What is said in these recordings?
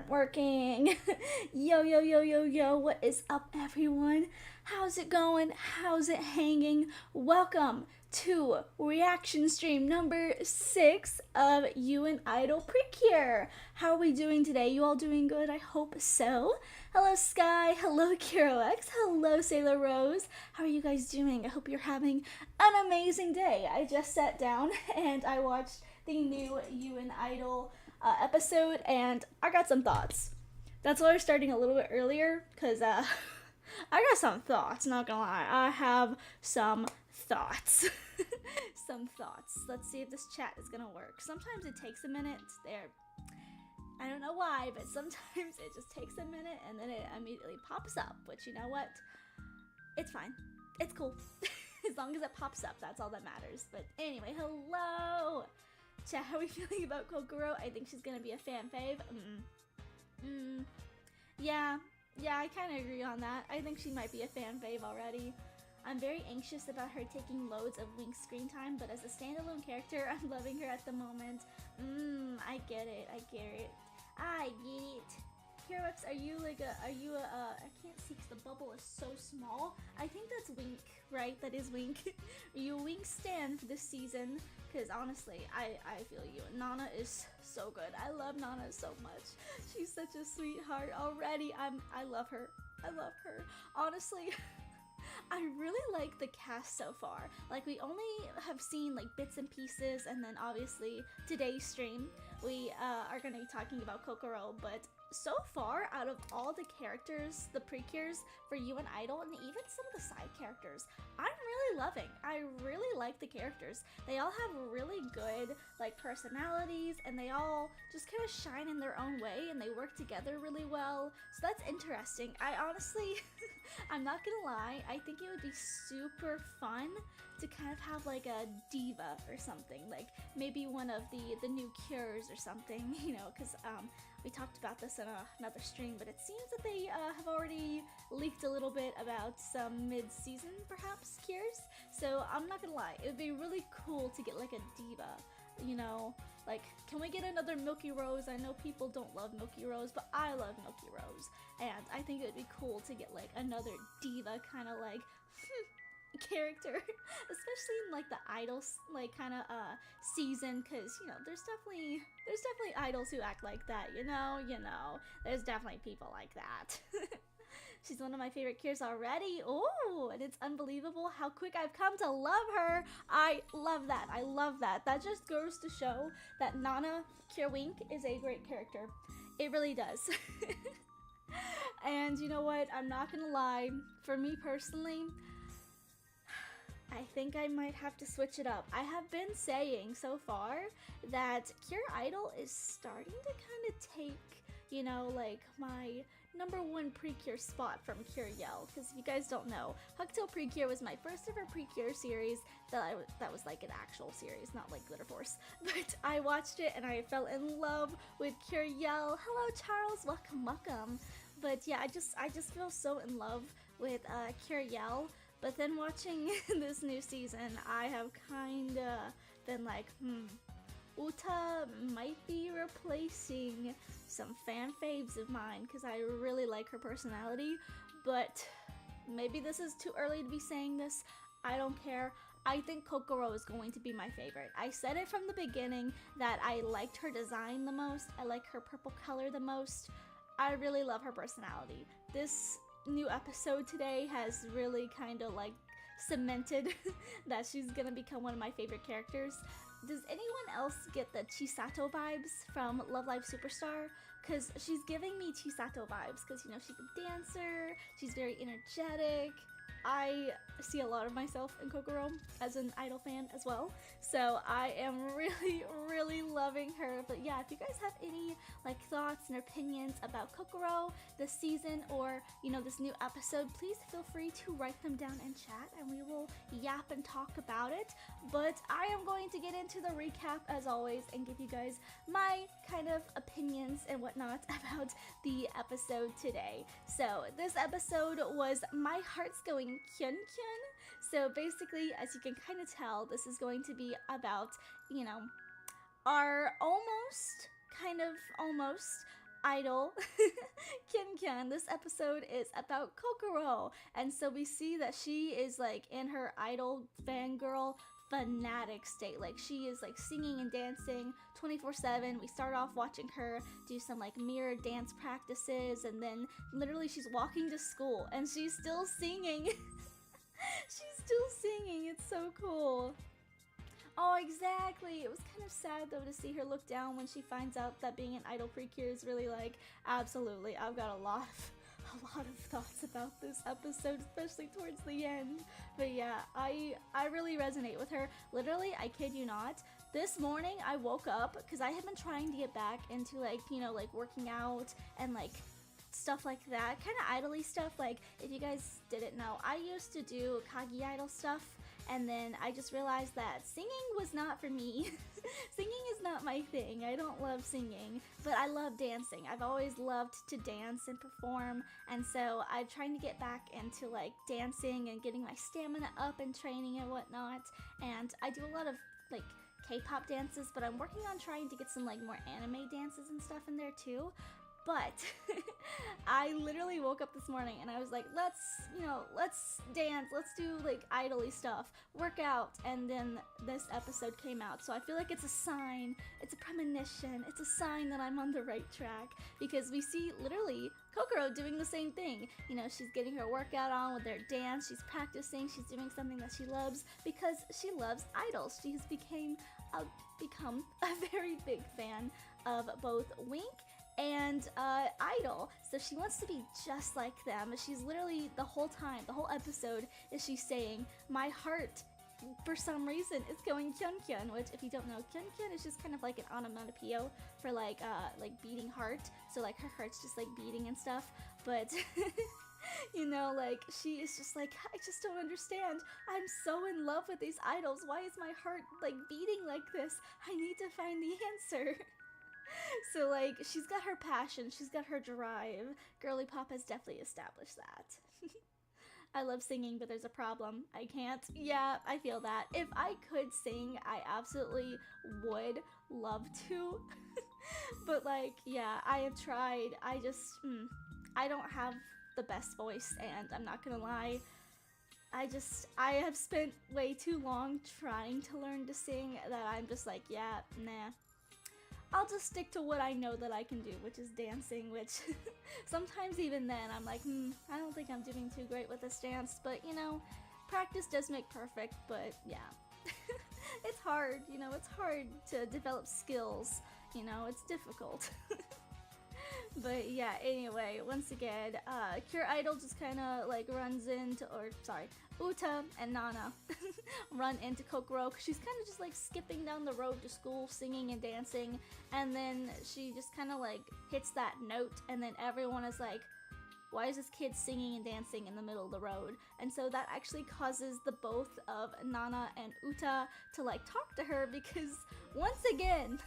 aren't working. Yo, yo, yo, yo, yo, what is up, everyone? How's it going? How's it hanging? Welcome to reaction stream number 6 of You and Idol Precure. How are we doing today? You all doing good? I hope so. Hello, Sky. Hello, KiroX. Hello, Sailor Rose. How are you guys doing? I hope you're having an amazing day. I just sat down and I watched the new You and Idol episode, and I got some thoughts. That's why we're starting a little bit earlier, because I got some thoughts, not gonna lie. I have some thoughts. Some thoughts. Let's see if this chat is gonna work. Sometimes it takes a minute. There. I don't know why, but sometimes it just takes a minute and then it immediately pops up, which, you know what? It's fine. It's cool. As long as it pops up, that's all that matters. But anyway, hello! Chat, how are we feeling about Kokoro? I think she's gonna be a fan fave. Yeah, I kind of agree on that. I think she might be a fan fave already. I'm very anxious about her taking loads of Wink screen time, but as a standalone character, I'm loving her at the moment. I get it. I get it. KiroX, are you I can't see because the bubble is so small. I think that's Wink, right? That is Wink. Are you a Wink stan for this season? Because honestly, I feel you. Nana is so good. I love Nana so much. She's such a sweetheart already. I love her. Honestly, I really like the cast so far. Like, we only have seen like bits and pieces, and then obviously today's stream we are going to be talking about Kokoro, but so far, out of all the characters, the precures for You and Idol, and even some of the side characters, I'm really loving. I really like the characters. They all have really good, like, personalities, and they all just kind of shine in their own way, and they work together really well. So that's interesting. I honestly, I'm not gonna lie, I think it would be super fun to kind of have like a diva or something, like maybe one of the new cures or something, you know, because we talked about this in another stream, but it seems that they have already leaked a little bit about some mid-season, perhaps, cures. So I'm not gonna lie, it would be really cool to get like a diva, you know? Like, can we get another Milky Rose? I know people don't love Milky Rose, but I love Milky Rose. And I think it would be cool to get like another diva kind of like character, especially in like the idols like kind of season, because you know there's definitely idols who act like that, you know, there's definitely people like that. She's one of my favorite cures already. Oh, and it's unbelievable how quick I've come to love her. I love that. That just goes to show that Nana Cure Wink is a great character. It really does. And you know what, I'm not gonna lie, for me personally, I think I might have to switch it up. I have been saying so far that Cure Idol is starting to kind of take, you know, like my #1 Precure spot from Cure Yell. Because if you guys don't know, Hucktail Precure was my first ever Precure series that was like an actual series, not like Glitter Force. But I watched it and I fell in love with Cure Yell. Hello, Charles. Welcome. But yeah, I just feel so in love with Cure Yell. But then watching this new season, I have kinda been like, Uta might be replacing some fan faves of mine, because I really like her personality, but maybe this is too early to be saying this. I don't care. I think Kokoro is going to be my favorite. I said it from the beginning that I liked her design the most. I like her purple color the most. I really love her personality. This new episode today has really kind of like cemented that she's gonna become one of my favorite characters. Does anyone else get the Chisato vibes from Love Live Superstar? Because she's giving me Chisato vibes, because, you know, she's a dancer, she's very energetic. I see a lot of myself in Kokoro as an Idol fan as well, so I am really loving her. But yeah, if you guys have any like thoughts and opinions about Kokoro this season, or you know, this new episode, please feel free to write them down in chat and we will yap and talk about it. But I am going to get into the recap as always and give you guys my kind of opinions and whatnot about the episode today. So this episode was My Heart's Going Kyun Kyun. So basically, as you can kind of tell, this is going to be about, you know, our almost idol, Kyan. This episode is about Kokoro, and so we see that she is like in her idol fangirl fanatic state. Like she is like singing and dancing 24/7. We start off watching her do some like mirror dance practices, and then literally she's walking to school and she's still singing. She's still singing. It's so cool. Oh, exactly. It was kind of sad though to see her look down when she finds out that being an idol Precure is really like absolutely. I've got a lot of thoughts about this episode, especially towards the end. But yeah, I really resonate with her. Literally, I kid you not. This morning I woke up because I have been trying to get back into like, you know, like working out and like stuff like that, kind of idol-y stuff. Like if you guys didn't know, I used to do Kagi idol stuff, and then I just realized that singing was not for me. Singing is not my thing. I don't love singing, but I love dancing. I've always loved to dance and perform, and so I'm trying to get back into like dancing and getting my stamina up and training and whatnot. And I do a lot of like K-pop dances, but I'm working on trying to get some like more anime dances and stuff in there too. But I literally woke up this morning and I was like, let's dance, let's do like idol-y stuff, work out, and then this episode came out. So I feel like it's a sign, it's a premonition, it's a sign that I'm on the right track, because we see literally Kokoro doing the same thing. You know, she's getting her workout on with her dance, she's practicing, she's doing something that she loves because she loves idols. She has become a very big fan of both Wink and Idol, so she wants to be just like them. She's literally the whole episode is she saying, my heart for some reason is going Kyun, which if you don't know, Kyun is just kind of like an onomatopoeia for like beating heart, so like her heart's just like beating and stuff. But you know, like she is just like, I just don't understand, I'm so in love with these idols, why is my heart like beating like this, I need to find the answer. So like she's got her passion, she's got her drive. Girly Pop has definitely established that. I love singing, but there's a problem. I can't. Yeah, I feel that. If I could sing, I absolutely would love to. But like, yeah, I have tried. I don't have the best voice, and I'm not gonna lie, I have spent way too long trying to learn to sing that I'm just like, yeah, nah. I'll just stick to what I know that I can do, which is dancing, which sometimes even then I'm like, I don't think I'm doing too great with this dance, but you know, practice does make perfect. But yeah, it's hard, you know, it's hard to develop skills, you know, it's difficult. But yeah, anyway, once again, Cure Idol just kind of like runs into, Uta and Nana run into Kokoro, because she's kind of just like skipping down the road to school, singing and dancing, and then she just kind of like hits that note, and then everyone is like, why is this kid singing and dancing in the middle of the road? And so that actually causes the both of Nana and Uta to like talk to her, because once again,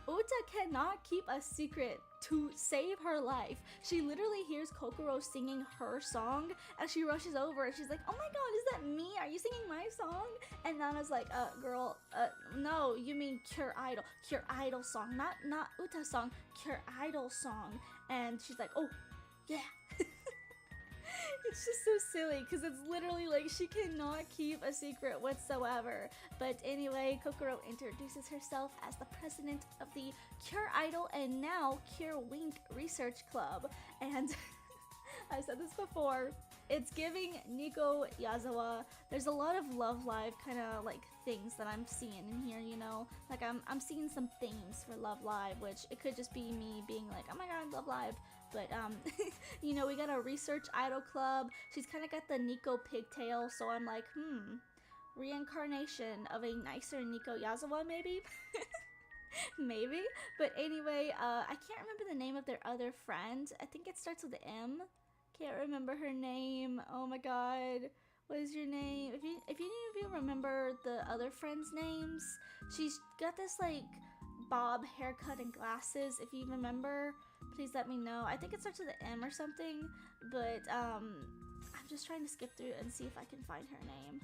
Uta cannot keep a secret to save her life. She literally hears Kokoro singing her song and she rushes over and she's like, oh my god, is that me? Are you singing my song? And Nana's like, girl, no, you mean Cure Idol song, not Uta song, Cure Idol song. And she's like, oh, yeah. It's just so silly because it's literally like she cannot keep a secret whatsoever. But anyway, Kokoro introduces herself as the president of the Cure Idol and now Cure Wink Research Club. And I said this before, it's giving Nico Yazawa. There's a lot of Love Live kind of like things that I'm seeing in here, you know? Like I'm seeing some themes for Love Live, which it could just be me being like, oh my god, Love Live. But, you know, we got a research idol club. She's kind of got the Nico pigtail, so I'm like, reincarnation of a nicer Nico Yazawa, maybe? Maybe? But anyway, I can't remember the name of their other friend. I think it starts with an M. Can't remember her name. Oh my god. What is your name? If any of you remember the other friends' names, she's got this, like, bob haircut and glasses. If you remember, please let me know. I think it starts with an M or something, but I'm just trying to skip through and see if I can find her name.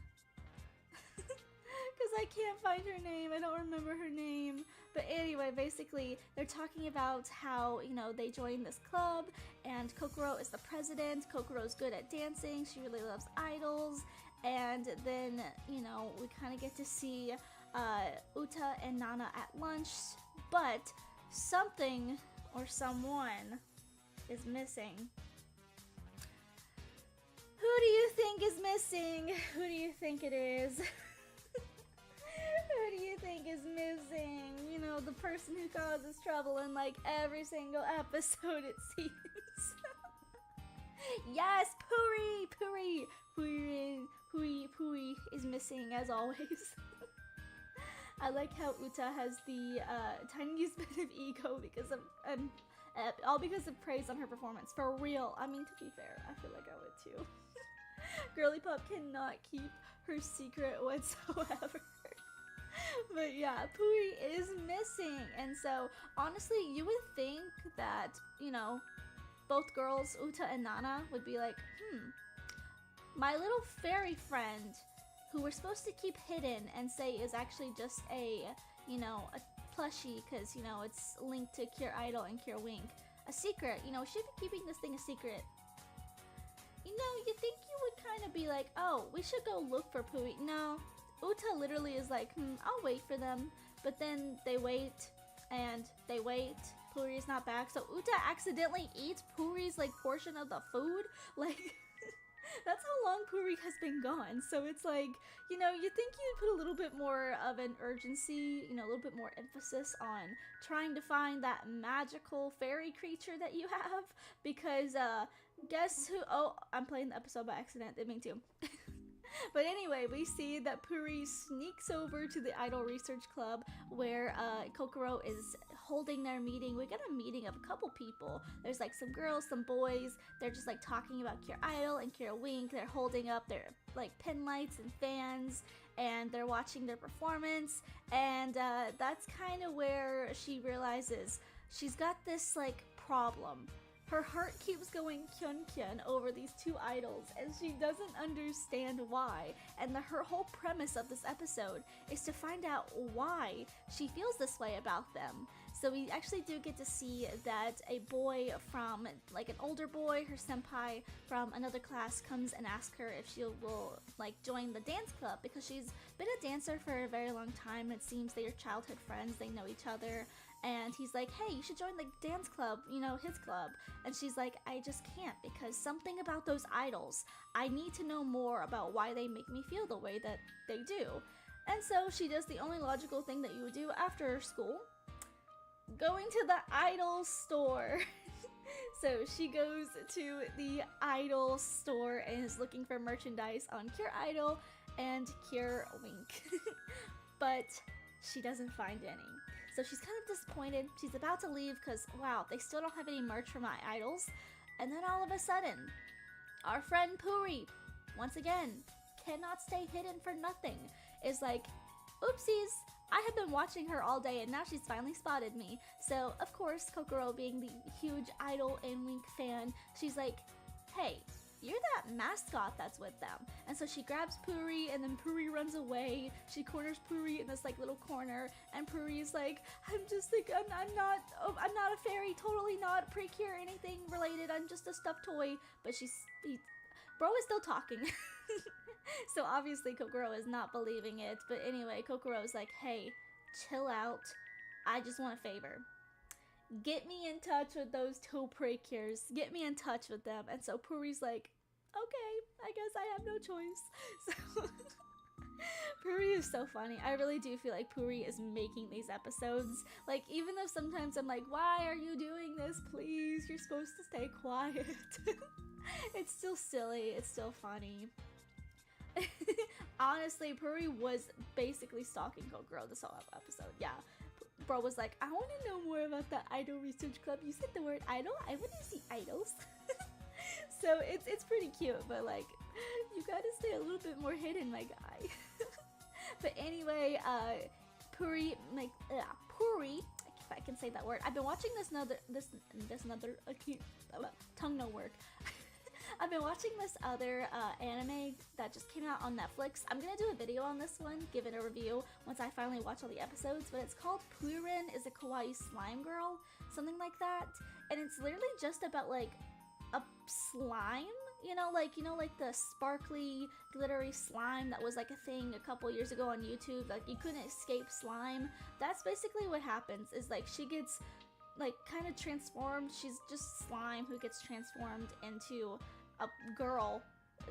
Because I can't find her name. I don't remember her name. But anyway, basically, they're talking about how, you know, they joined this club, and Kokoro is the president. Kokoro's good at dancing. She really loves idols. And then, you know, we kind of get to see Uta and Nana at lunch. But something or someone is missing. Who do you think is missing? Who do you think it is? Who do you think is missing? You know, the person who causes trouble in like every single episode, it seems. Yes, Puri is missing as always. I like how Uta has the tiniest bit of ego because of all because of praise on her performance. For real. I mean, to be fair, I feel like I would too. Girly Pop cannot keep her secret whatsoever. But yeah, Puri is missing. And so, honestly, you would think that, you know, both girls, Uta and Nana, would be like, my little fairy friend, who we're supposed to keep hidden and say is actually just a, you know, a plushie, because, you know, it's linked to Cure Idol and Cure Wink. A secret, you know, should be keeping this thing a secret. You know, you think you would kind of be like, oh, we should go look for Puri. No, Uta literally is like, I'll wait for them. But then they wait, and they wait. Puri's not back, so Uta accidentally eats Puri's, like, portion of the food. Like, that's how long Puri has been gone. So it's like, you know, you think you'd put a little bit more of an urgency, you know, a little bit more emphasis on trying to find that magical fairy creature that you have. Because, guess who? Oh, I'm playing the episode by accident. Didn't mean to. But anyway, we see that Puri sneaks over to the Idol Research Club where Kokoro is holding their meeting. We get a meeting of a couple people. There's like some girls, some boys. They're just like talking about Cure Idol and Cure Wink. They're holding up their like pin lights and fans, and they're watching their performance. And that's kind of where she realizes she's got this like problem. Her heart keeps going kyun-kyun over these two idols, and she doesn't understand why. And her whole premise of this episode is to find out why she feels this way about them. So we actually do get to see that a boy from, like an older boy, her senpai from another class, comes and asks her if she will, like, join the dance club, because she's been a dancer for a very long time. It seems they're childhood friends, they know each other. And he's like, hey, you should join the dance club, you know, his club. And she's like, I just can't, because something about those idols, I need to know more about why they make me feel the way that they do. And so she does the only logical thing that you would do after school, going to the idol store. So she goes to the idol store and is looking for merchandise on Cure Idol and Cure Wink. But she doesn't find any. So she's kind of disappointed. She's about to leave because, wow, they still don't have any merch for my idols. And then all of a sudden, our friend Puri, once again, cannot stay hidden for nothing, is like, oopsies, I have been watching her all day and now she's finally spotted me. So, of course, Kokoro, being the huge Idol and Wink fan, she's like, hey, you're that mascot that's with them. And so she grabs Puri, and then Puri runs away. She corners Puri in this like little corner, and Puri's like, I'm just like, I'm not a fairy, totally not Precure or anything related. I'm just a stuffed toy. But bro is still talking. So obviously Kokoro is not believing it. But anyway, Kokoro is like, hey, chill out. I just want a favor. Get me in touch with those two Precures. Get me in touch with them. And so Puri's like, okay, I guess I have no choice. So Puri is so funny. I really do feel like Puri is making these episodes. Like, even though sometimes I'm like, why are you doing this? Please, you're supposed to stay quiet. It's still silly. It's still funny. Honestly, Puri was basically stalking Kokoro this whole episode. Yeah. Bro was like, I want to know more about the Idol Research Club. You said the word idol? I want to see idols. So it's pretty cute, but like, you gotta stay a little bit more hidden, my guy. But anyway, Puri, if I can say that word. I've been watching this another, tongue no work. I've been watching this other anime that just came out on Netflix. I'm gonna do a video on this one, give it a review once I finally watch all the episodes, but it's called Purin is a Kawaii Slime Girl, something like that. And it's literally just about like a slime, like the sparkly, glittery slime that was like a thing a couple years ago on YouTube. Like you couldn't escape slime. That's basically what happens. Is like she gets like kind of transformed. She's just slime who gets transformed into a girl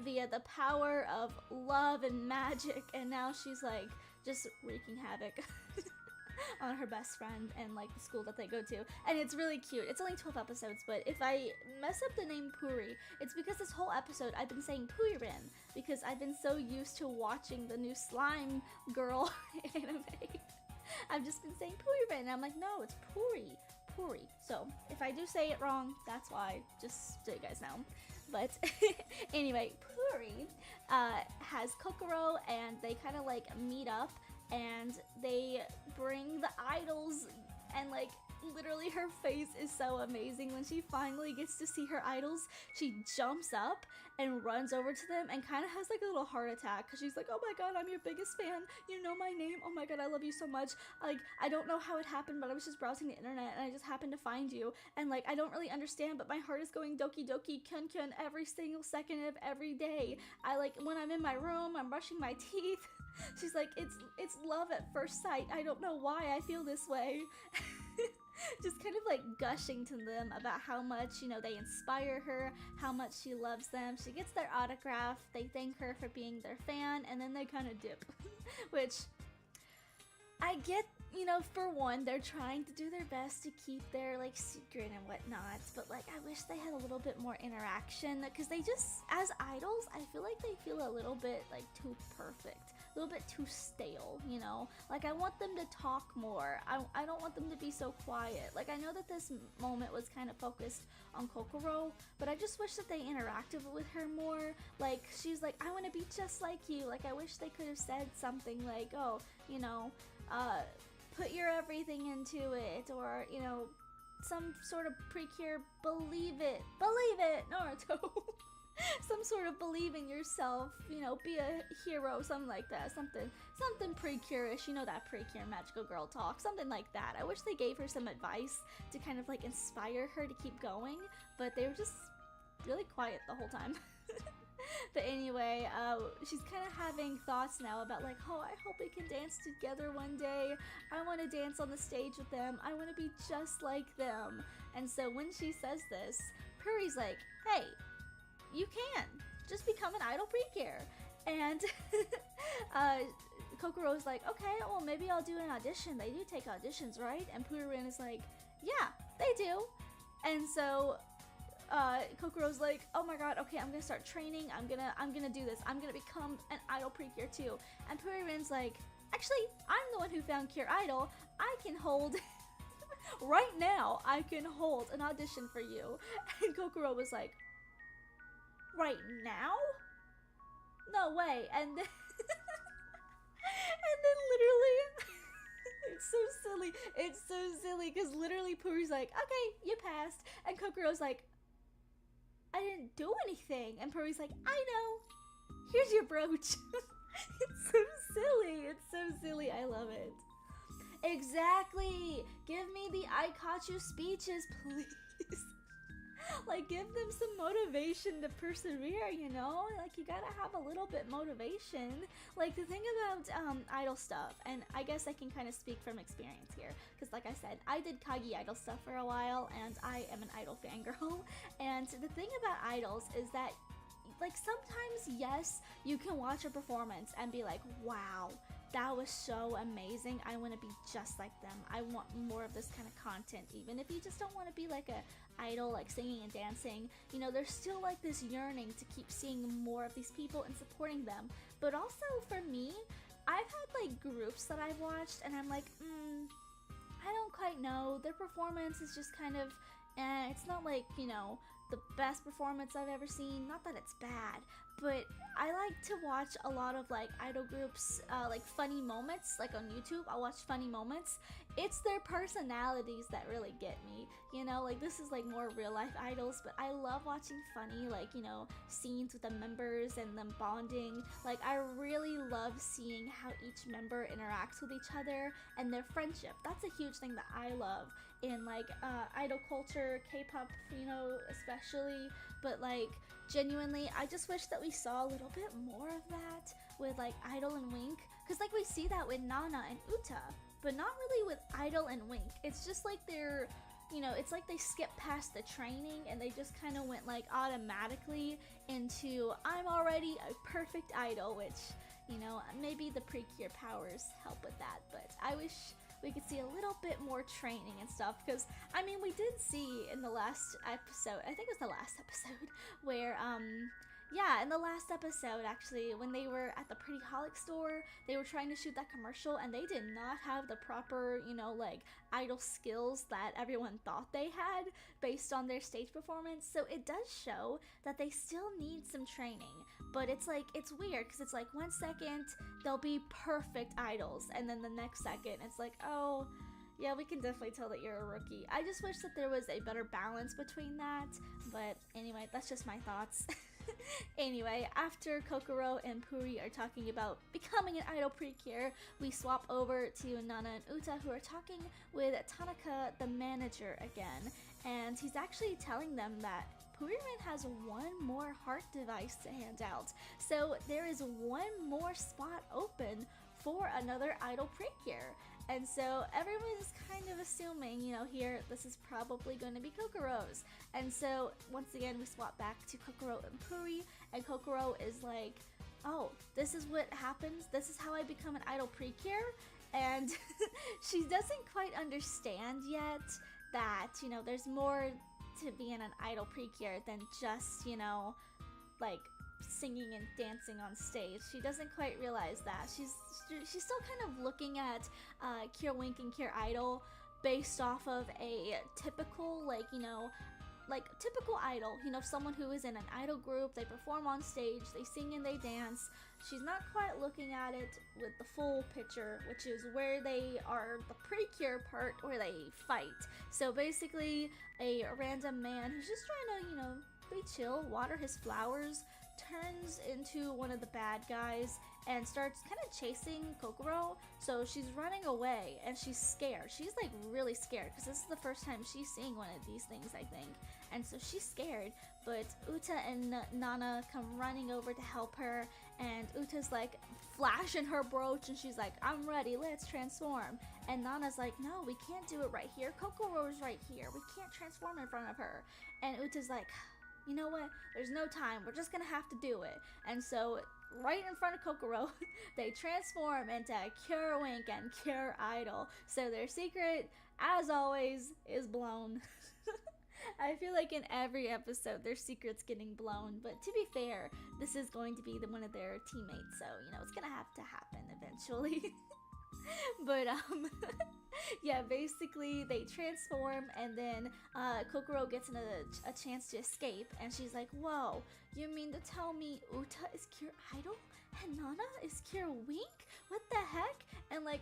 via the power of love and magic, and now she's like just wreaking havoc on her best friend and like the school that they go to, and it's really cute. It's only 12 episodes, but if I mess up the name Puri, it's because this whole episode I've been saying Puirin because I've been so used to watching the new slime girl anime. I've just been saying Puirin, and I'm like, no, it's Puri. So if I do say it wrong, that's why, just so you guys know. But anyway, Puri has Kokoro, and they kind of like meet up, and they bring the idols, and like literally her face is so amazing when she finally gets to see her idols. She jumps up and runs over to them and kind of has like a little heart attack because she's like, oh my god, I'm your biggest fan, you know my name, oh my god, I love you so much. Like, I don't know how it happened, but I was just browsing the internet and I just happened to find you, and like I don't really understand, but my heart is going doki doki kyun kyun every single second of every day. I like when I'm in my room, I'm brushing my teeth. She's like, it's love at first sight. I don't know why I feel this way. Just kind of like gushing to them about how much, they inspire her, how much she loves them. She gets their autograph, they thank her for being their fan, and then they kind of dip. Which, I get, for one, they're trying to do their best to keep their, like, secret and whatnot, but, like, I wish they had a little bit more interaction, because they just, as idols, I feel like they feel a little bit, like, too perfect. A little bit too stale, Like, I want them to talk more. I don't want them to be so quiet. Like, I know that this moment was kind of focused on Kokoro, but I just wish that they interacted with her more. Like, she's like, I want to be just like you. Like, I wish they could have said something like, oh, put your everything into it, or, some sort of Precure, believe it, Naruto. Some sort of believe in yourself, be a hero, something like that, something Precure-ish, that Precure magical girl talk, something like that. I wish they gave her some advice to kind of like inspire her to keep going, but they were just really quiet the whole time. But anyway, she's kind of having thoughts now about like, oh, I hope we can dance together one day. I want to dance on the stage with them. I want to be just like them. And so when she says this, Puri's like, hey, you can just become an idol Precure. And Kokoro's like, okay, well maybe I'll do an audition. They do take auditions, right? And Purin is like, yeah, they do. And so Kokoro's like, oh my god, okay, I'm gonna start training. I'm gonna do this. I'm gonna become an idol Precure too. And Purin's like, actually, I'm the one who found Cure Idol. I can hold right now. I can hold an audition for you. And Kokoro was like, right now? No way. And then and then literally it's so silly because literally Puri's like, okay, you passed, and Kokoro's like, I didn't do anything, and Puri's like, I know, here's your brooch. It's so silly, I love it. Exactly, give me the I caught you speeches, please. Like, give them some motivation to persevere, Like, you gotta have a little bit motivation. Like, the thing about idol stuff, and I guess I can kind of speak from experience here, because like I said, I did Kagi idol stuff for a while, and I am an idol fangirl. And the thing about idols is that, like, sometimes, yes, you can watch a performance and be like, wow, that was so amazing. I want to be just like them. I want more of this kind of content. Even if you just don't want to be like a idol, like singing and dancing, there's still like this yearning to keep seeing more of these people and supporting them. But also for me, I've had like groups that I've watched and I'm like, I don't quite know. Their performance is just kind of, it's not like, the best performance I've ever seen. Not that it's bad, but I like to watch a lot of like idol groups, like funny moments, like on YouTube. I'll watch funny moments. It's their personalities that really get me. You know, like this is like more real life idols, but I love watching funny, like, you know, scenes with the members and them bonding. Like, I really love seeing how each member interacts with each other and their friendship. That's a huge thing that I love in like idol culture, K-pop, you know, especially. But like genuinely, I just wish that we saw a little bit more of that with like Idol and Wink, because like we see that with Nana and Uta, but not really with Idol and Wink. It's just like they're, you know, it's like they skipped past the training and they just kind of went like automatically into I'm already a perfect idol, which, you know, maybe the Precure powers help with that, but I wish we could see a little bit more training and stuff, because I mean we did see in the last episode, I think it was the last episode, where yeah, in the last episode actually, when they were at the Pretty Holic store, they were trying to shoot that commercial and they did not have the proper, you know, like idol skills that everyone thought they had based on their stage performance. So it does show that they still need some training, but it's like, it's weird because it's like 1 second they'll be perfect idols and then the next second it's like, oh yeah, we can definitely tell that you're a rookie. I just wish that there was a better balance between that, but anyway, that's just my thoughts. Anyway, after Kokoro and Puri are talking about becoming an idol Precure, we swap over to Nana and Uta, who are talking with Tanaka, the manager, again, and he's actually telling them that Puriman has one more heart device to hand out, so there is one more spot open for another idol Precure. And so everyone's kind of assuming, you know, here, this is probably going to be Kokoro's. And so once again, we swap back to Kokoro and Puri, and Kokoro is like, oh, this is what happens. This is how I become an idol Precure. And she doesn't quite understand yet that, you know, there's more to being an idol Precure than just, you know, like singing and dancing on stage. She doesn't quite realize that. She's still kind of looking at Cure Wink and Cure Idol based off of a typical, like, you know, like typical idol, you know, someone who is in an idol group, they perform on stage, they sing and they dance. She's not quite looking at it with the full picture, which is where they are, the Precure part where they fight. So basically a random man who's just trying to, you know, be chill, water his flowers, turns into one of the bad guys and starts kind of chasing Kokoro. So she's running away and she's scared. She's like really scared because this is the first time she's seeing one of these things, I think. And so she's scared, but Uta and Nana come running over to help her, and Uta's like flashing her brooch and she's like, I'm ready, let's transform. And Nana's like, no, we can't do it right here. Kokoro's right here. We can't transform in front of her. And Uta's like, you know what, there's no time, we're just gonna have to do it. And so right in front of Kokoro, they transform into Cure Wink and Cure Idol. So their secret, as always, is blown. I feel like in every episode their secret's getting blown, but to be fair, this is going to be one of their teammates, so you know it's gonna have to happen eventually. But yeah, basically they transform, and then Kokoro gets a chance to escape, and she's like, whoa, you mean to tell me Uta is Cure Idol and Nana is Cure Wink? What the heck? And like,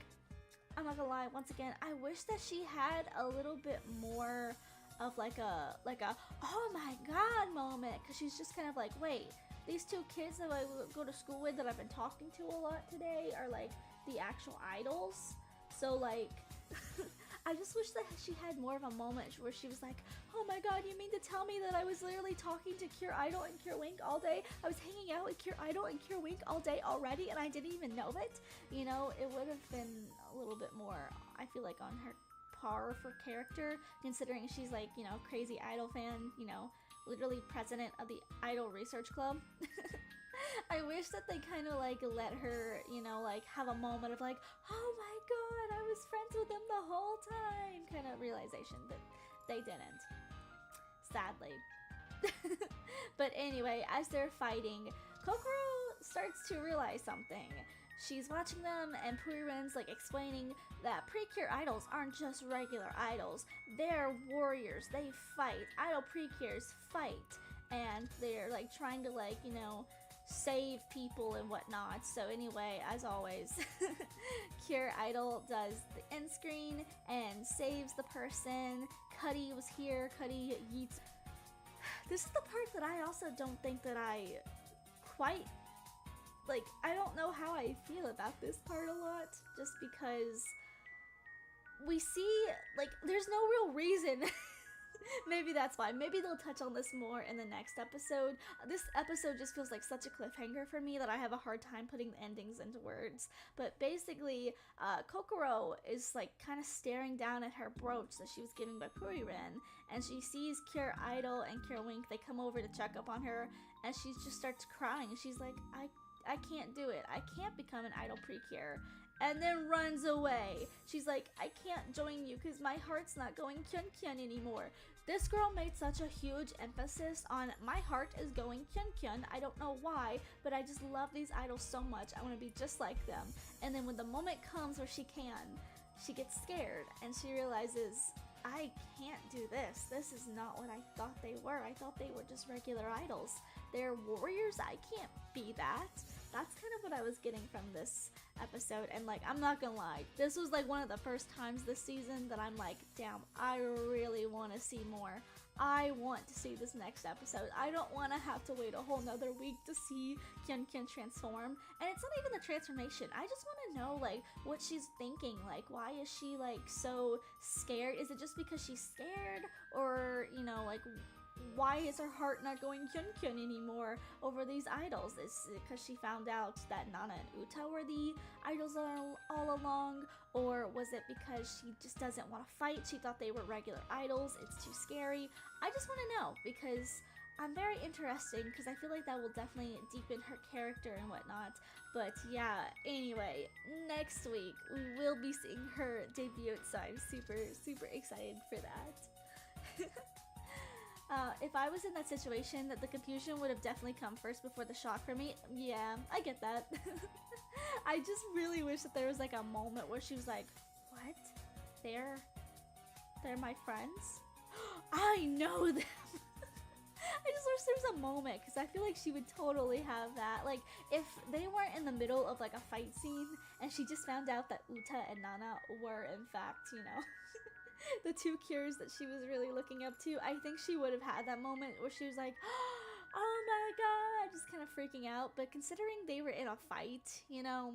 I'm not gonna lie, once again, I wish that she had a little bit more of like a oh my god moment, because she's just kind of like, wait, these two kids that I go to school with that I've been talking to a lot today are like the actual idols. So like I just wish that she had more of a moment where she was like, oh my god, you mean to tell me that I was literally talking to Cure Idol and Cure Wink all day? I was hanging out with Cure Idol and Cure Wink all day already and I didn't even know it? You know, it would have been a little bit more, I feel like, on her par for character, considering she's like, you know, crazy idol fan, you know, literally president of the Idol Research Club. I wish that they kind of like let her, you know, like have a moment of like, oh my god, I was friends with them the whole time kind of realization, but they didn't, sadly. But anyway, as they're fighting, Kokoro starts to realize something. She's watching them, and Puriren's like explaining that Precure idols aren't just regular idols. They're warriors. They fight. Idol Precures fight, and they're like trying to like, you know, save people and whatnot. So anyway, as always, Cure Idol does the end screen and saves the person. Cuddy was here. Cuddy yeets. This is the part that I also don't think that I quite like. I don't know how I feel about this part a lot, just because we see, like, there's no real reason. Maybe that's why. Maybe they'll touch on this more in the next episode. This episode just feels like such a cliffhanger for me that I have a hard time putting the endings into words. But basically, Kokoro is like kind of staring down at her brooch that she was given by Puriren, and she sees Cure Idol and Cure Wink. They come over to check up on her, and she just starts crying. She's like, I can't do it. I can't become an idol Precure. And then runs away. She's like, I can't join you because my heart's not going kyun kyun anymore. This girl made such a huge emphasis on my heart is going kyun kyun. I don't know why, but I just love these idols so much. I want to be just like them. And then when the moment comes where she can, she gets scared and she realizes, I can't do this. This is not what I thought they were. I thought they were just regular idols. They're warriors. I can't be that. That's kind of what I was getting from this episode. And like, I'm not gonna lie, this was like one of the first times this season that I'm like, damn, I really want to see more. I want to see this next episode. I don't want to have to wait a whole nother week to see Kyun Kyun transform. And it's not even the transformation. I just want to know like what she's thinking. Like, why is she like so scared? Is it just because she's scared? Or, you know, like, why is her heart not going kyun kyun anymore over these idols? Is it because she found out that Nana and Uta were the idols all along? Or was it because she just doesn't want to fight? She thought they were regular idols. It's too scary. I just want to know because I'm very interested, because I feel like that will definitely deepen her character and whatnot. But yeah, anyway, next week we will be seeing her debut, so I'm super, super excited for that. If I was in that situation, that the confusion would have definitely come first before the shock for me. Yeah, I get that. I just really wish that there was like a moment where she was like, what? They're my friends? I know them! I just wish there was a moment, because I feel like she would totally have that. Like, if they weren't in the middle of like a fight scene, and she just found out that Uta and Nana were in fact, you know, the two cures that she was really looking up to, I think she would have had that moment where she was like, oh my god, just kind of freaking out. But considering they were in a fight, you know,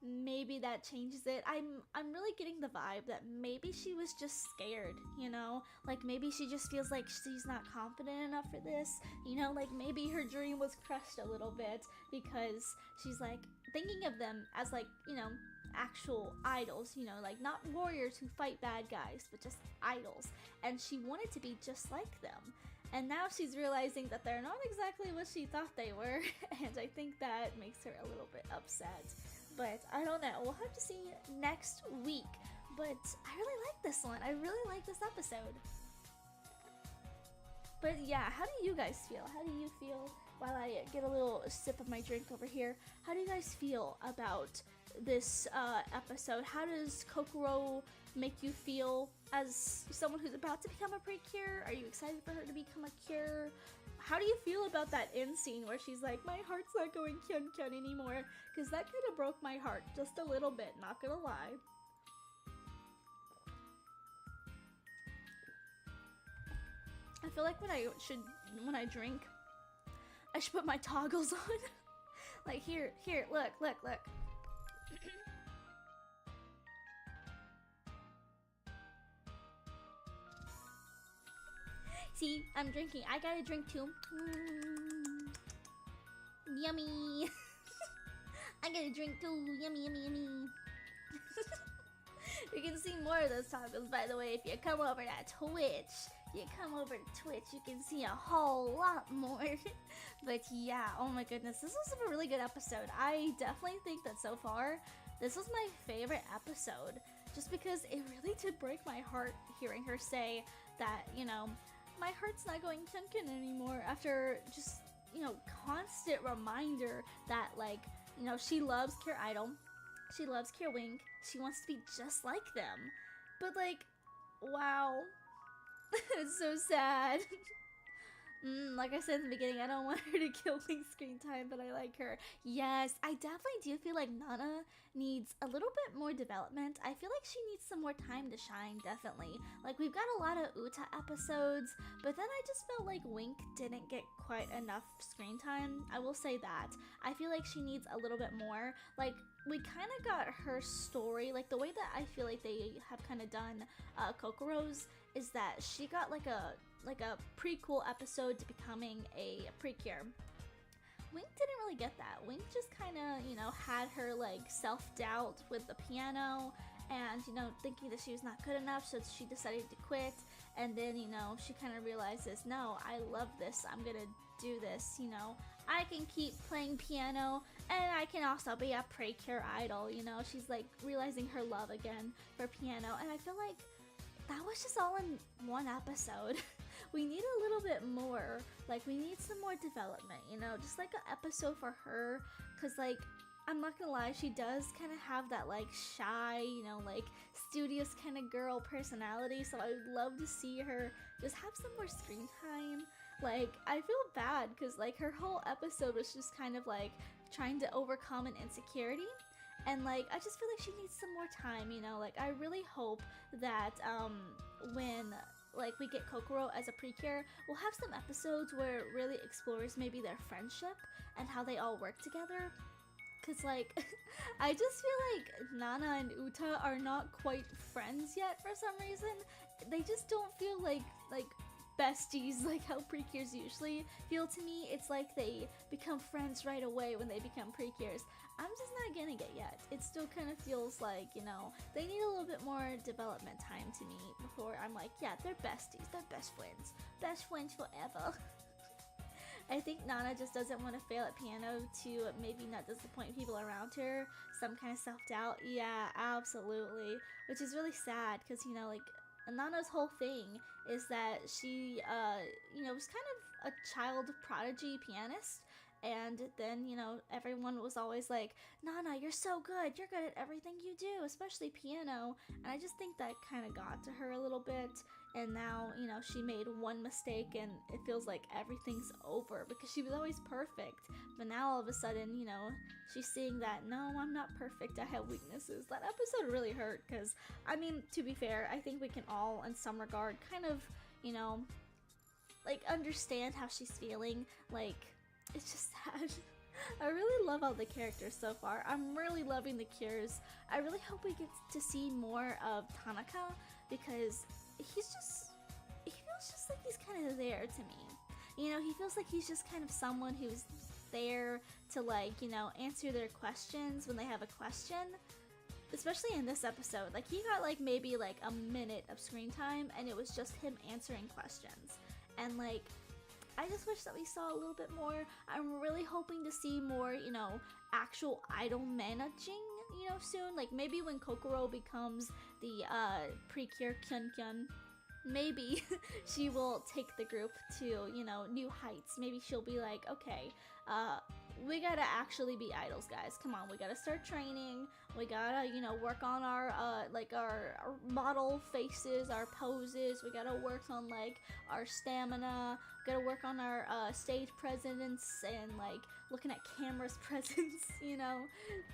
maybe that changes it. I'm really getting the vibe that maybe she was just scared, you know, like maybe she just feels like she's not confident enough for this, you know, like maybe her dream was crushed a little bit because she's like thinking of them as like, you know, actual idols, you know, like not warriors who fight bad guys, but just idols, and she wanted to be just like them. And now she's realizing that they're not exactly what she thought they were, and I think that makes her a little bit upset. But I don't know, we'll have to see next week. But I really like this one. I really like this episode. But yeah, how do you guys feel? How do you feel while I get a little sip of my drink over here? How do you guys feel about this episode? How does Kokoro make you feel as someone who's about to become a Precure? Are you excited for her to become a cure? How do you feel about that end scene where she's like, my heart's not going kyun kyun anymore? Because that kind of broke my heart just a little bit, not gonna lie. I feel like when I drink, I should put my toggles on. Like, here, look. See, I'm drinking. I gotta drink too. Yummy. I gotta drink too. Yummy. You can see more of those toggles, by the way, if you come over to Twitch. You can see a whole lot more. But yeah, oh my goodness, this was a really good episode. I definitely think that so far, this was my favorite episode. Just because it really did break my heart hearing her say that, you know, my heart's not going kyun kyun anymore, after just, you know, constant reminder that, like, you know, she loves Cure Idol, she loves Cure Wink, she wants to be just like them. But like, wow. It's so sad. Like I said in the beginning, I don't want her to kill me screen time, but I like her. Yes, I definitely do feel like Nana needs a little bit more development. I feel like she needs some more time to shine, definitely. Like, we've got a lot of Uta episodes, but then I just felt like Wink didn't get quite enough screen time. I will say that. I feel like she needs a little bit more. Like, we kind of got her story, like the way that I feel like they have kind of done Kokoro's is that she got like a prequel episode to becoming a Precure. Wink didn't really get that. Wink just kind of, had her like self-doubt with the piano and, thinking that she was not good enough, so she decided to quit. And then, she kind of realizes, no, I love this. I'm gonna do this, I can keep playing piano and I can also be a Precure idol, She's like realizing her love again for piano. And I feel like that was just all in one episode. We need a little bit more. Like, we need some more development, just like an episode for her. Because, like, I'm not gonna lie, she does kind of have that, like, shy, like, studious kind of girl personality. So I would love to see her just have some more screen time. Like, I feel bad because, like, her whole episode was just kind of, like, trying to overcome an insecurity. And, like, I just feel like she needs some more time, Like, I really hope that, when, like, we get Kokoro as a Precure, we'll have some episodes where it really explores maybe their friendship and how they all work together. Cause, like, I just feel like Nana and Uta are not quite friends yet for some reason. They just don't feel like besties like how Precures usually feel to me. It's like they become friends right away when they become Precures. I'm just not getting it yet. It still kind of feels like, they need a little bit more development time to me before I'm like, yeah, they're besties, they're best friends. Best friends forever. I think Nana just doesn't want to fail at piano to maybe not disappoint people around her. Some kind of self-doubt. Yeah, absolutely. Which is really sad because, like, Nana's whole thing is that she, was kind of a child prodigy pianist. And then, everyone was always like, Nana, you're so good. You're good at everything you do, especially piano. And I just think that kind of got to her a little bit. And now, she made one mistake and it feels like everything's over because she was always perfect. But now all of a sudden, she's seeing that, no, I'm not perfect. I have weaknesses. That episode really hurt because, I mean, to be fair, I think we can all, in some regard, kind of, like, understand how she's feeling. Like, it's just sad. I really love all the characters so far. I'm really loving the Cures. I really hope we get to see more of Tanaka because he feels just like he's kind of there to me. He feels like he's just kind of someone who's there to, like, answer their questions when they have a question. Especially in this episode. Like, he got, like, maybe, like, a minute of screen time and it was just him answering questions. And, like, I just wish that we saw a little bit more. I'm really hoping to see more, actual idol managing, soon. Like, maybe when Kokoro becomes the Precure Kyun, maybe she will take the group to, new heights. Maybe she'll be like, okay, we gotta actually be idols, guys. Come on, we gotta start training. We gotta, work on our, our model faces, our poses. We gotta work on, like, our stamina. We gotta work on our, stage presence and, like, looking at camera's presence,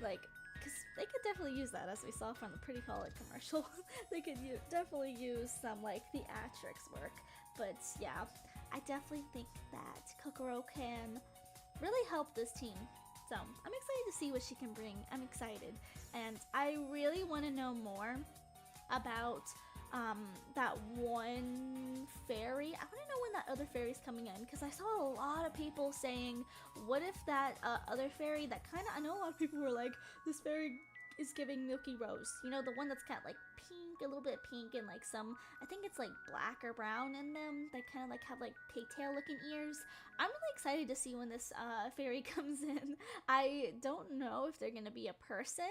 Like, because they could definitely use that, as we saw from the Pretty Call It commercial. They could definitely use some, like, theatrics work. But, yeah, I definitely think that Kokoro can really help this team. So I'm excited to see what she can bring. I'm excited. And I really want to know more about that one fairy. I want to know when that other fairy's coming in because I saw a lot of people saying, what if that other fairy that kind of, I know a lot of people were like, this fairy is giving Milky Rose. The one that's kind of like pink, a little bit pink and like some, I think it's like black or brown in them. They kind of like have like pigtail looking ears. I'm really excited to see when this fairy comes in. I don't know if they're going to be a person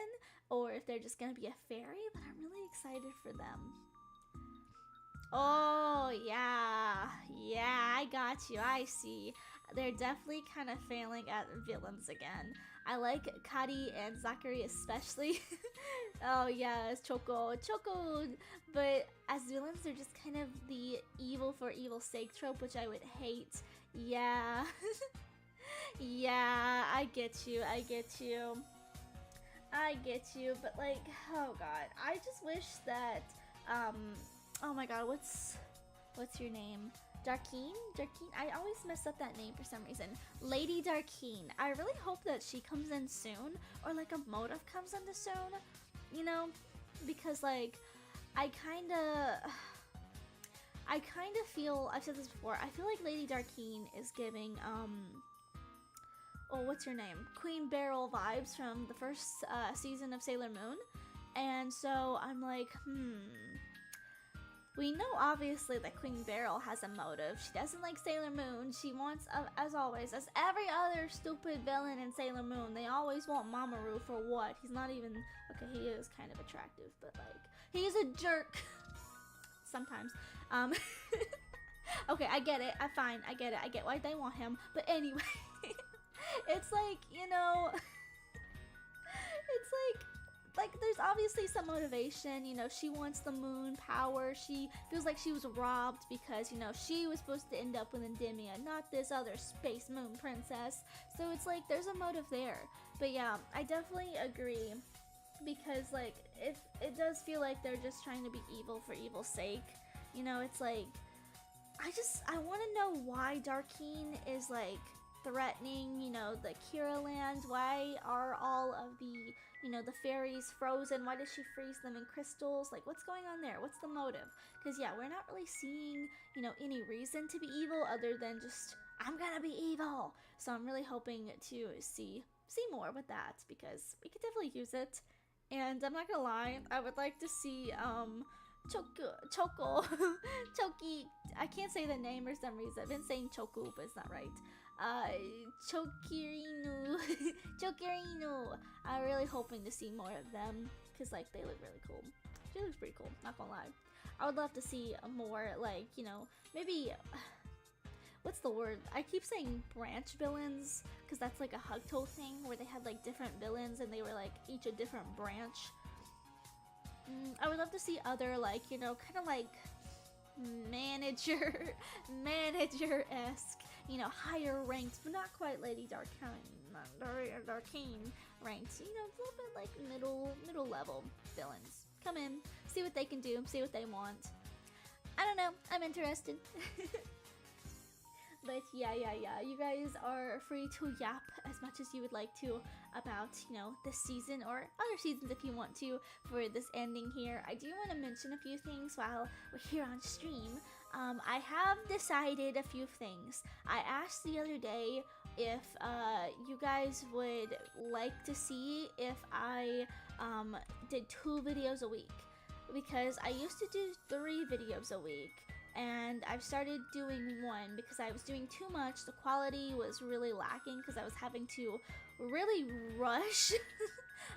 or if they're just going to be a fairy, but I'm really excited for them. Oh, yeah. Yeah, I got you. I see. They're definitely kind of failing at villains again. I like Kari and Zachary especially. Oh, yes, Choco. But as villains, they're just kind of the evil for evil's sake trope, which I would hate. Yeah. Yeah, I get you. I get you. I get you, but like, oh god, I just wish that, um, oh my god, what's your name? Darkeen? Darkeen? I always mess up that name for some reason. Lady Darkeen. I really hope that she comes in soon, or like a motive comes in soon, you know? Because like, I kinda, I kinda feel, I've said this before, I feel like Lady Darkeen is giving, oh, what's her name? Queen Beryl vibes from the first season of Sailor Moon. And so I'm like, we know obviously that Queen Beryl has a motive. She doesn't like Sailor Moon. She wants, as always, as every other stupid villain in Sailor Moon, they always want Mamoru for what? He's not even, okay, he is kind of attractive, but like, he's a jerk. Sometimes. Okay, I get it. I get it. I get why they want him. But anyway. It's like, you know, it's like there's obviously some motivation, you know, she wants the moon power, she feels like she was robbed because, you know, she was supposed to end up with Endymion, not this other space moon princess, so it's like, there's a motive there, but yeah, I definitely agree, because, like, it does feel like they're just trying to be evil for evil's sake, you know, it's like, I want to know why Darkeen is, like, threatening, you know, the Kira land. Why are all of the, you know, the fairies frozen? Why does she freeze them in crystals? Like, what's going on there? What's the motive? Because, yeah, we're not really seeing, you know, any reason to be evil other than just, I'm gonna be evil. So I'm really hoping to see more with that, because we could definitely use it. And I'm not gonna lie, I would like to see, Choco, Choki, I can't say the name for some reason. I've been saying Choku, but it's not right. Chokirinu, Chokirinu. I'm really hoping to see more of them, because, like, they look really cool. She looks pretty cool, not gonna lie. I would love to see more, like, you know, maybe, what's the word? I keep saying branch villains, because that's like a Hugto thing, where they had, like, different villains, and they were, like, each a different branch. I would love to see other, like, you know, kind of like manager-esque, you know, higher ranked, but not quite Lady Darkeen ranked, you know, a little bit like middle level villains. Come in, see what they can do, see what they want. I don't know, I'm interested. But yeah, you guys are free to yap as much as you would like to about, you know, this season or other seasons if you want to for this ending here. I do want to mention a few things while we're here on stream. I have decided a few things. I asked the other day if you guys would like to see if I did 2 videos a week, because I used to do 3 videos a week. And I've started doing 1 because I was doing too much. The quality was really lacking because I was having to really rush.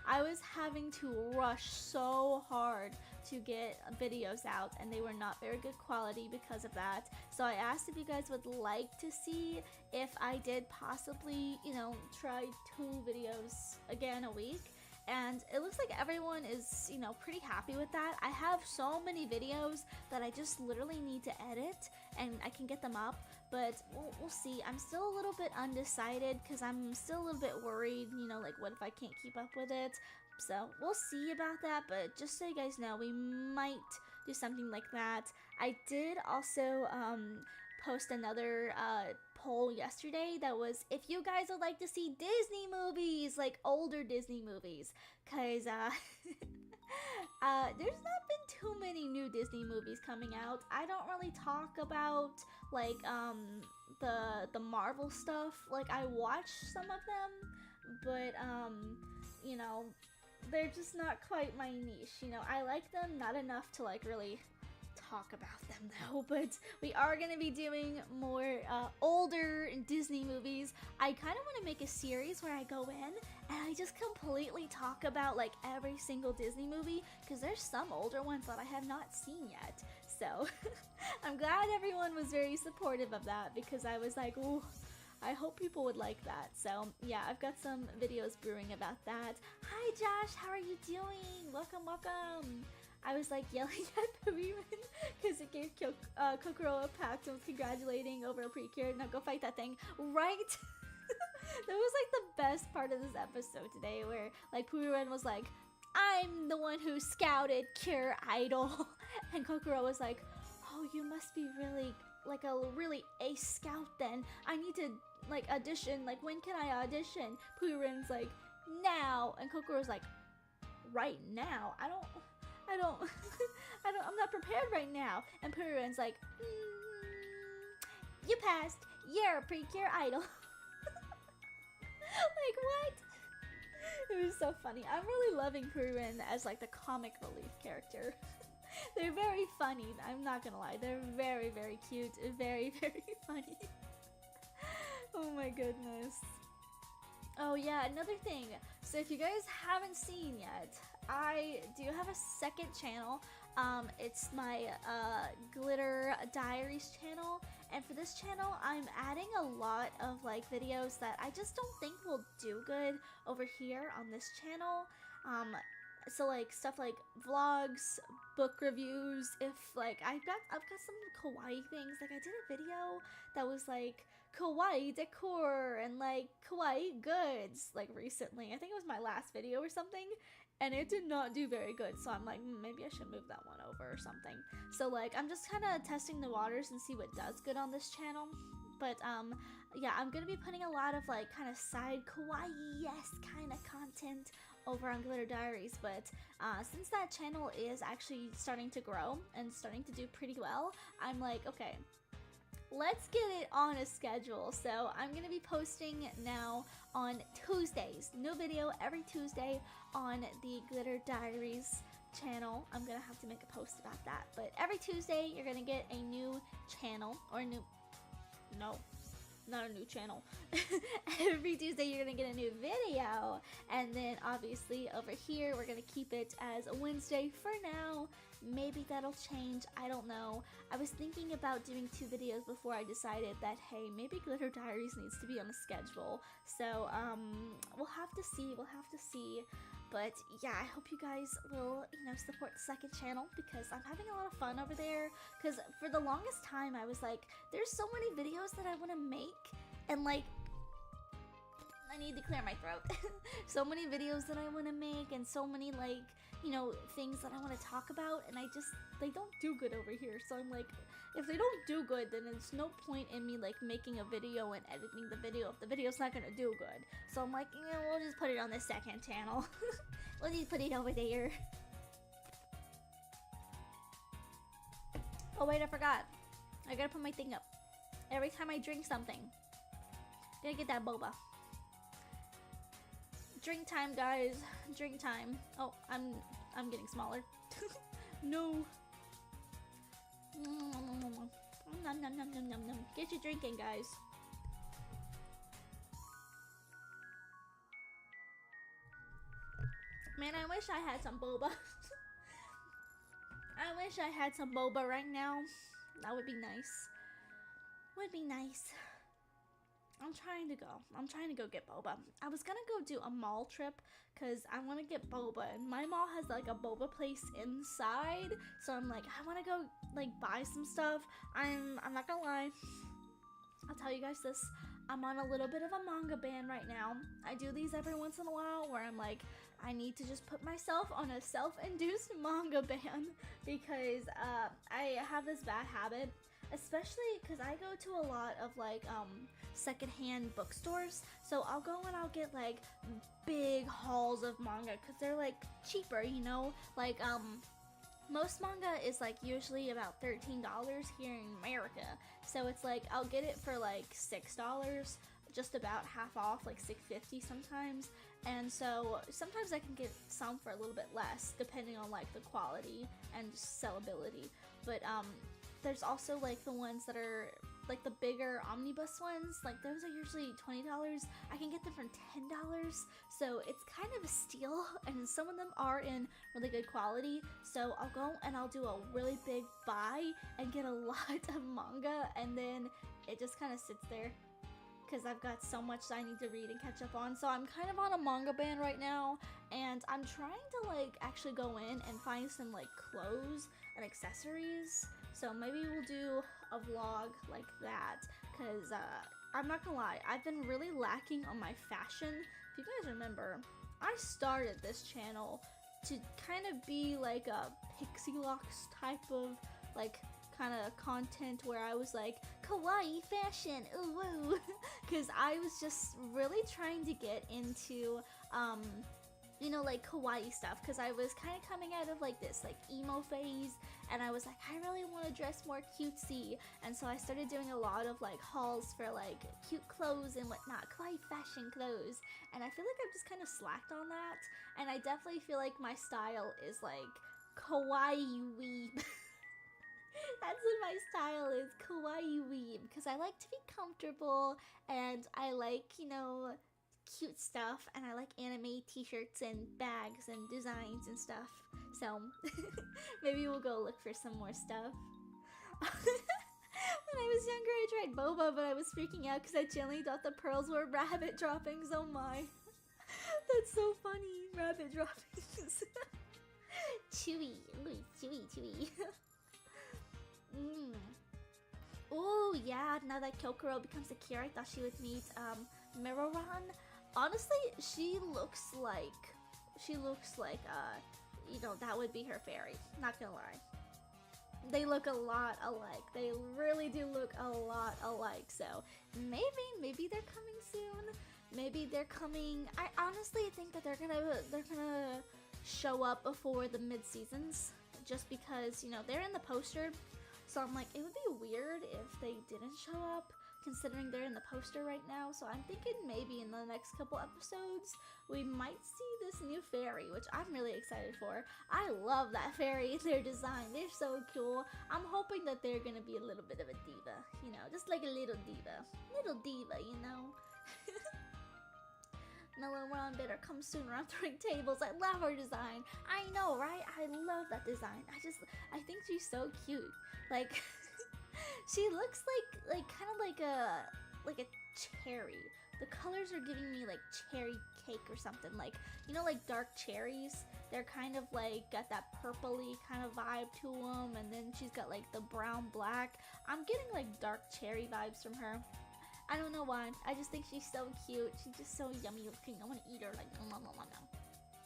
I was having to rush so hard to get videos out, and they were not very good quality because of that. So I asked if you guys would like to see if I did possibly, you know, try 2 videos again a week. And it looks like everyone is, you know, pretty happy with that. I have so many videos that I just literally need to edit, and I can get them up, but we'll see. I'm still a little bit undecided because I'm still a little bit worried, you know, like, what if I can't keep up with it? So we'll see about that, but just so you guys know, we might do something like that. I did also post another poll yesterday that was if you guys would like to see Disney movies, like older Disney movies, because there's not been too many new Disney movies coming out. I don't really talk about, like, the Marvel stuff. Like, I watch some of them, but you know, they're just not quite my niche. You know, I like them, not enough to, like, really talk about them though, but we are going to be doing more older Disney movies. I kind of want to make a series where I go in and I just completely talk about, like, every single Disney movie, because there's some older ones that I have not seen yet. So I'm glad everyone was very supportive of that, because I was like, ooh, I hope people would like that. So yeah, I've got some videos brewing about that. Hi Josh, how are you doing? Welcome. I was like yelling at Puriren because it gave Kokoro a pact and was congratulating over a Precure. Now go fight that thing, right? That was like the best part of this episode today, where like Puriren was like, I'm the one who scouted Cure Idol, and Kokoro was like, oh, you must be really like a really ace scout then. I need to like audition. Like, when can I audition? Puriren's like, now, and Kokoro's like, right now? I don't I'm not prepared right now. And Puriren's like, you passed. You're a Precure Idol. Like, what? It was so funny. I'm really loving Puriren as like the comic relief character. They're very funny. I'm not gonna lie. They're very, very cute. Very, very funny. Oh my goodness. Oh yeah, another thing. So if you guys haven't seen yet, I do have a second channel. It's my Glitter Diaries channel, and for this channel I'm adding a lot of like videos that I just don't think will do good over here on this channel. So like stuff like vlogs, book reviews. If like I've got some kawaii things. Like I did a video that was like kawaii decor and like kawaii goods like recently. I think it was my last video or something, and it did not do very good. So I'm like, maybe I should move that one over or something. So like I'm just kind of testing the waters and see what does good on this channel. But yeah, I'm gonna be putting a lot of like kind of side kawaii-esque kind of content over on Glitter Diaries, but since that channel is actually starting to grow and starting to do pretty well, I'm like, okay, let's get it on a schedule. So I'm gonna be posting now on Tuesdays. New video every Tuesday on the Glitter Diaries channel. I'm gonna have to make a post about that, but every Tuesday you're gonna get a new channel, or a new, no, not a new channel. Every Tuesday you're gonna get a new video, and then obviously over here we're gonna keep it as a Wednesday for now. Maybe that'll change, I don't know. I was thinking about doing 2 videos before I decided that, hey, maybe Glitter Diaries needs to be on a schedule. So we'll have to see. But yeah, I hope you guys will, support the second channel, because I'm having a lot of fun over there. Because for the longest time I was like, there's so many videos that I want to make, and like, I need to clear my throat. So many videos that I want to make, and so many like, things that I want to talk about, and they don't do good over here. So I'm like, if they don't do good, then it's no point in me like making a video and editing the video if the video's not gonna do good. So I'm like, we'll just put it on the second channel. We'll just put it over there. Oh wait, I forgot. I gotta put my thing up. Every time I drink something, I'm gonna get that boba. Drink time, guys. Drink time. Oh, I'm getting smaller. No. Nom, nom, nom, nom, nom, nom. Get your drinking, guys. Man, I wish I had some boba. I wish I had some boba right now. That would be nice. Would be nice. I'm trying to go get boba. I was gonna go do a mall trip because I want to get boba, and my mall has like a boba place inside, so I'm like, I want to go like buy some stuff. I'm not gonna lie, I'll tell you guys this, I'm on a little bit of a manga ban right now. I do these every once in a while where I'm like, I need to just put myself on a self-induced manga ban because I have this bad habit, especially because I go to a lot of like secondhand bookstores. So I'll go and I'll get like big hauls of manga because they're like cheaper, like most manga is like usually about $13 here in America. So it's like I'll get it for like $6, just about half off, like $6.50 sometimes. And so sometimes I can get some for a little bit less depending on like the quality and sellability. But there's also like the ones that are like the bigger omnibus ones, like those are usually $20. I can get them for $10, so it's kind of a steal, and some of them are in really good quality. So I'll go and I'll do a really big buy and get a lot of manga, and then it just kind of sits there because I've got so much that I need to read and catch up on. So I'm kind of on a manga ban right now, and I'm trying to like actually go in and find some like clothes and accessories. So maybe we'll do a vlog like that, because I'm not gonna lie, I've been really lacking on my fashion. If you guys remember, I started this channel to kind of be like a Pixie Locks type of like kind of content where I was like kawaii fashion, ooh woo, because I was just really trying to get into you know, like kawaii stuff, because I was kind of coming out of like this like emo phase, and I was like, I really want to dress more cutesy, and so I started doing a lot of like hauls for like cute clothes and whatnot, kawaii fashion clothes, and I feel like I've just kind of slacked on that, and I definitely feel like my style is like kawaii weeb. That's what my style is, kawaii weeb, because I like to be comfortable, and I like, you know, cute stuff, and I like anime t-shirts and bags and designs and stuff. So maybe we'll go look for some more stuff. When I was younger, I tried boba, but I was freaking out because I genuinely thought the pearls were rabbit droppings. Oh my. That's so funny. Rabbit droppings. Chewy. Ooh, chewy, chewy. Oh yeah, now that Kokoro becomes a cure, I thought she would meet Miroran. Honestly, she looks like you know, that would be her fairy. Not gonna lie. They look a lot alike. They really do look a lot alike. So maybe they're coming soon. Maybe they're coming. I honestly think that they're gonna show up before the mid-seasons, just because, you know, they're in the poster. So I'm like, it would be weird if they didn't show up, considering they're in the poster right now. So I'm thinking maybe in the next couple episodes we might see this new fairy, which I'm really excited for. I love that fairy, their design, they're so cool. I'm hoping that they're gonna be a little bit of a diva, you know, just like a little diva, you know. Miroran better come sooner. I'm throwing tables. I love her design. I know, right? I love that design. I think she's so cute. Like, she looks like kind of like a cherry. The colors are giving me like cherry cake or something. Like, you know, like dark cherries. They're kind of like got that purpley kind of vibe to them, and then she's got like the brown black. I'm getting like dark cherry vibes from her. I don't know why. I just think she's so cute. She's just so yummy looking. I want to eat her like nom nom nom nom.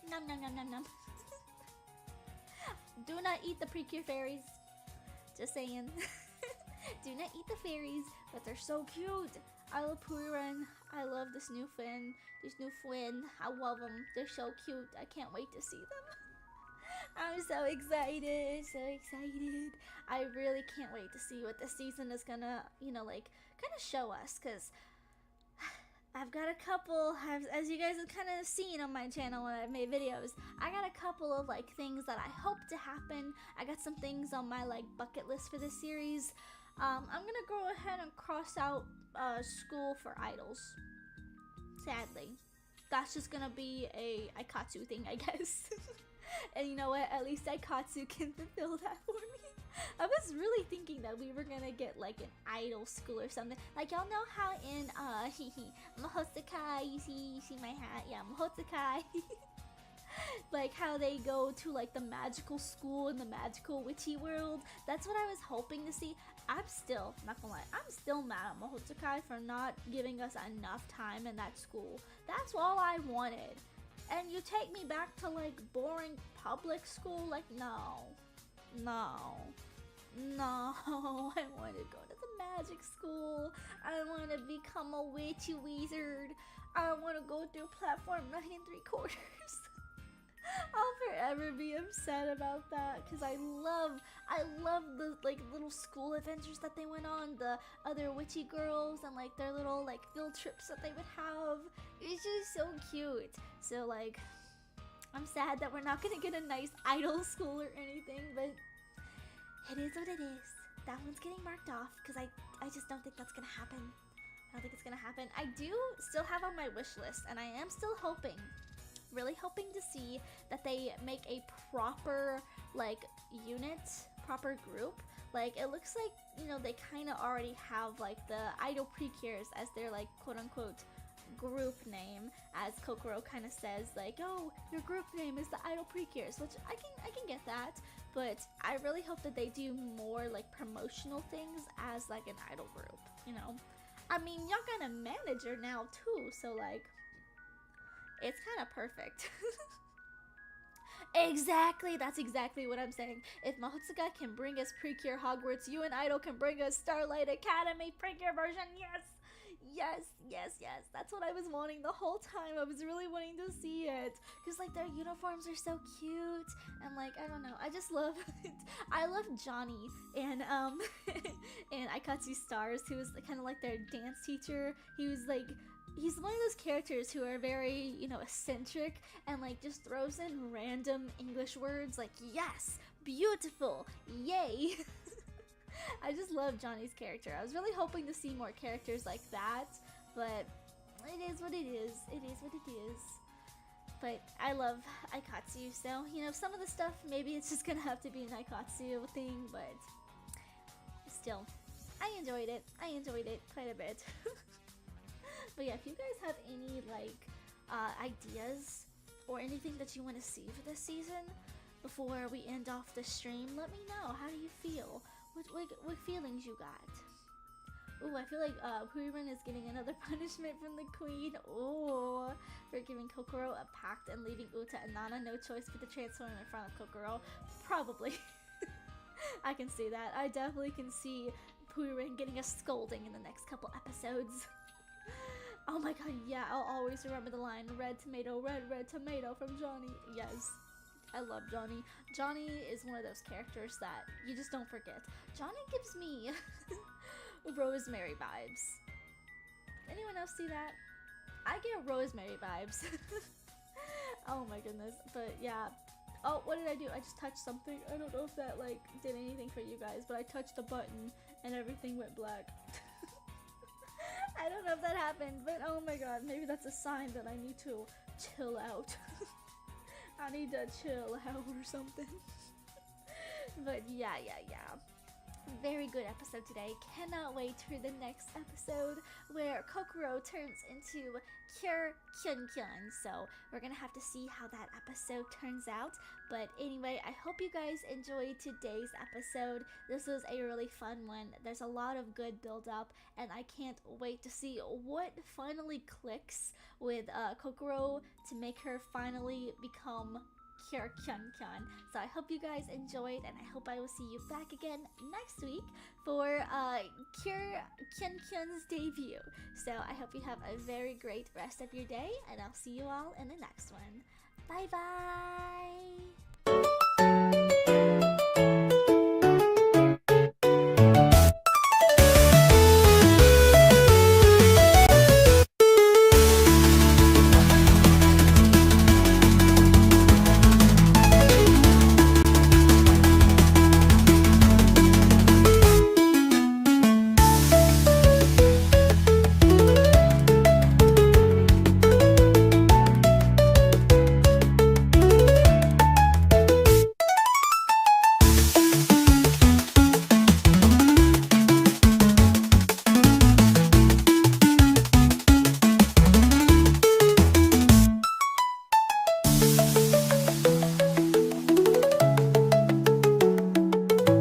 Nom nom nom nom nom. Do not eat the Precure fairies. Just saying. Do not eat the fairies, but they're so cute. I love Purin. I love this new Finn. I love them. They're so cute. I can't wait to see them. I'm so excited. I really can't wait to see what this season is gonna, you know, like, kind of show us, because I've got a couple, as you guys have kind of seen on my channel when I've made videos, I got a couple of like things that I hope to happen. I got some things on my like bucket list for this series. I'm gonna go ahead and cross out school for idols. Sadly, that's just gonna be a Aikatsu thing, I guess. And you know what? At least Aikatsu can fulfill that for me. I was really thinking that we were gonna get like an idol school or something. Like, y'all know how in Mahotsukai, you see my hat? Yeah, Mahotsukai. Like how they go to like the magical school in the magical witchy world. That's what I was hoping to see. I'm still, not gonna lie, I'm still mad at Mahotsukai for not giving us enough time in that school. That's all I wanted. And you take me back to like boring public school? Like, no. I want to go to the magic school. I want to become a witchy wizard. I want to go through platform 9 3/4. I'll forever be upset about that, because I love the like little school adventures that they went on, the other witchy girls, and like their little like field trips that they would have. It's just so cute. So like, I'm sad that we're not gonna get a nice idol school or anything, but it is what it is. That one's getting marked off, because I just don't think that's gonna happen. I don't think it's gonna happen. I do still have on my wish list, and I am still hoping, really hoping to see that they make a proper like unit proper group. Like, it looks like, you know, they kind of already have like the idol Precures as their like quote unquote group name, as Kokoro kind of says, like, oh, your group name is the idol Precures, which I can get that, but I really hope that they do more like promotional things as like an idol group, you know. I mean, y'all got a manager now too, so like, it's kind of perfect. Exactly, that's exactly what I'm saying. If Mahotsuga can bring us Precure Hogwarts, you and Idol can bring us Starlight Academy Precure version. Yes! Yes, yes, yes. That's what I was wanting the whole time. I was really wanting to see it. Because, like, their uniforms are so cute. And, like, I don't know. I just love it. I love Johnny and, and Aikatsu Stars, who is kind of like their dance teacher. He was, like, he's one of those characters who are very, you know, eccentric and like just throws in random English words like yes, beautiful, yay. I just love Johnny's character. I was really hoping to see more characters like that, but it is what it is. It is what it is. But I love Aikatsu, so, you know, some of the stuff, maybe it's just gonna have to be an Aikatsu thing, but still, I enjoyed it. I enjoyed it quite a bit. But yeah, if you guys have any like ideas or anything that you want to see for this season before we end off the stream, let me know. How do you feel? What feelings you got? Ooh, I feel like Puirin is getting another punishment from the queen. Ooh, for giving Kokoro a pact and leaving Uta and Nana no choice but to transform in front of Kokoro. Probably. I can see that. I definitely can see Puirin getting a scolding in the next couple episodes. Oh my god, yeah, I'll always remember the line, red tomato from Johnny. Yes, I love Johnny. Johnny is one of those characters that you just don't forget. Johnny gives me Rosemary vibes. Anyone else see that? I get Rosemary vibes. Oh my goodness, but yeah. Oh, what did I do? I just touched something. I don't know if that like did anything for you guys, but I touched a button and everything went black. I don't know if that happened, but oh my god, maybe that's a sign that I need to chill out. I need to chill out or something. But yeah. Very good episode today. Cannot wait for the next episode where Kokoro turns into Cure Kyun. So we're gonna have to see how that episode turns out. But anyway, I hope you guys enjoyed today's episode. This was a really fun one. There's a lot of good build up, and I can't wait to see what finally clicks with Kokoro to make her finally become Cure Kyun. So I hope you guys enjoyed, and I hope I will see you back again next week for Cure Kyun's debut. So I hope you have a very great rest of your day, and I'll see you all in the next one. Bye bye!